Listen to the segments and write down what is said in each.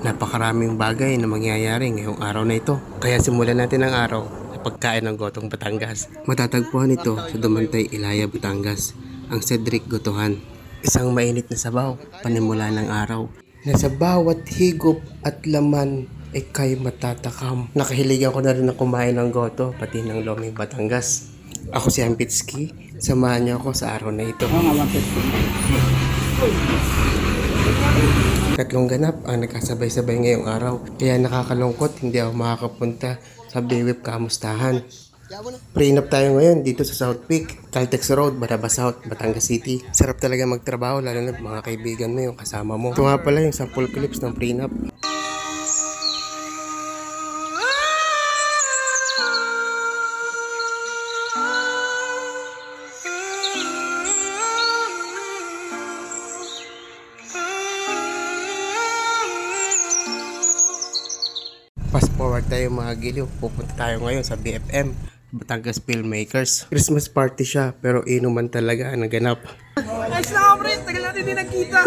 Napakaraming bagay na mangyayari ngayong araw na ito. Kaya simulan natin ang araw sa pagkain ng Gotong Batangas. Matatagpuan ito sa Dumantay, Ilaya, Batangas, ang Cedric Gotohan. Isang mainit na sabaw, panimula ng araw, na sa bawat higop at laman ay kay matatakam. Nakahiligan ko na rin na kumain ng goto, pati ng Loming Batangas. Ako si Ampitski, samahan niyo ako sa araw na ito. Tatlong ganap ang nagkasabay-sabay ngayong araw, kaya nakakalungkot hindi ako makakapunta sa Bayweb Kamustahan. Pre-inap tayo ngayon dito sa South Peak, Caltex Road, Barabas South, Batangas City. Sarap talaga magtrabaho lalo na mga kaibigan mo, yung kasama mo. Ito nga pala yung sample clips ng pre-inap. Fast forward tayo mga giliw, pupunta tayo ngayon sa BFM, Batangas Filmmakers. Christmas party siya, pero inuman talaga ang naganap. Nice na ako, pre! Tagal natin din nagkita!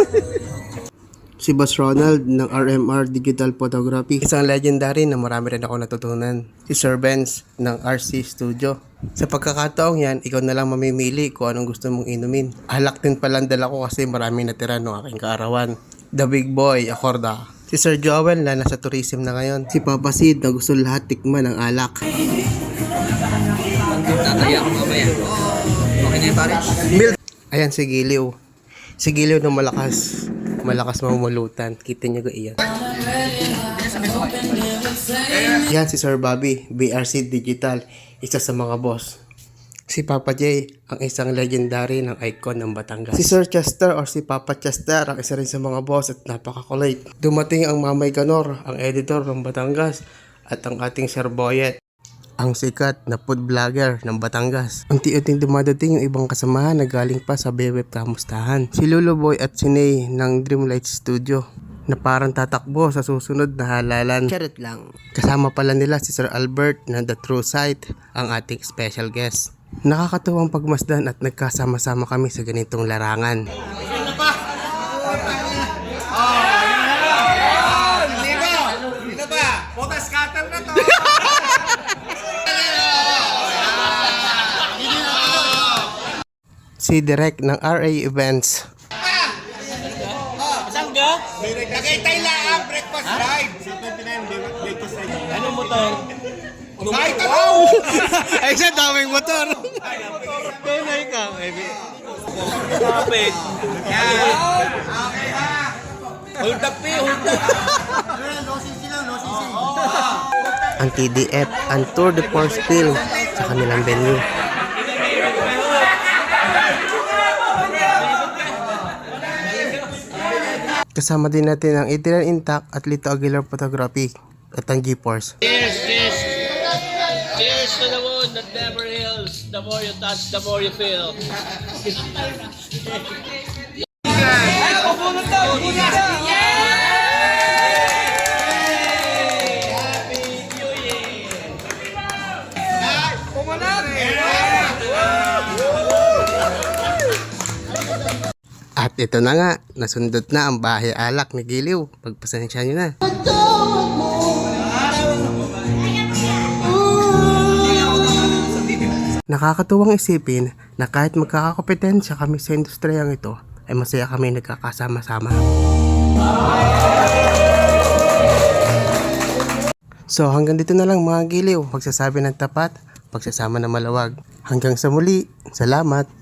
Si Boss Ronald ng RMR Digital Photography, isang legendary na marami rin ako natutunan. Si Sir Benz ng RC Studio. Sa pagkakataong yan, ikaw na lang mamimili kung anong gusto mong inumin. Alak din palang dala ko kasi maraming natira ng aking kaarawan. The Big Boy, Acorda. Si Sir Joel na nasa tourism na ngayon. Si Papa Sid na gusto lahat tikman ng alak. Tataya ako mamaya. Okay na yung pare? Ayan si Giliw. Si Giliw na malakas. Malakas mamulutan. Kita niyo ko iyan. Yan si Sir Bobby, BRC Digital. Isa sa mga boss. Si Papa J, ang isang legendary ng icon ng Batangas. Si Sir Chester or si Papa Chester, ang isa rin sa mga boss at napakakulit. Dumating ang Mamay Kanor, ang editor ng Batangas, at ang ating Sir Boyet, ang sikat na food vlogger ng Batangas. Unti-unting dumadating yung ibang kasamahan na galing pa sa Bayweb Kamustahan. Si Lolo Boy at si Ney ng Dreamlight Studio, na parang tatakbo sa susunod na halalan. Charot lang. Kasama pala nila si Sir Albert ng The True Sight, ang ating special guest. Nakakatuwang pagmasdan at nagkasama-sama kami sa ganitong larangan. Si Direk ng RA Events. Saan ka? Nakitay lang ang breakfast ride. Ano motor? Kahit ako! Ay, siya daming motor. Tunay ka, baby. Kapit. Okay ha! Hold up, hold up. Ang TDF, ang Tour de Force Film sa kanilang venue. Kasama din natin ang Adrian Intact at Lito Aguilar Photography at ang G-Force. Cheers, cheers. Cheers to the wood that never heals. The more you touch, the more you feel. At ito na nga, nasundot na ang bahay alak ni Giliw. Pagpasensya nyo na. Nakakatuwang isipin na kahit magkakakompetensya kami sa industriyang ito, ay masaya kami nagkakasama-sama. So hanggang dito na lang mga Giliw, pagsasabi ng tapat, pagsasama ng malawag. Hanggang sa muli, salamat!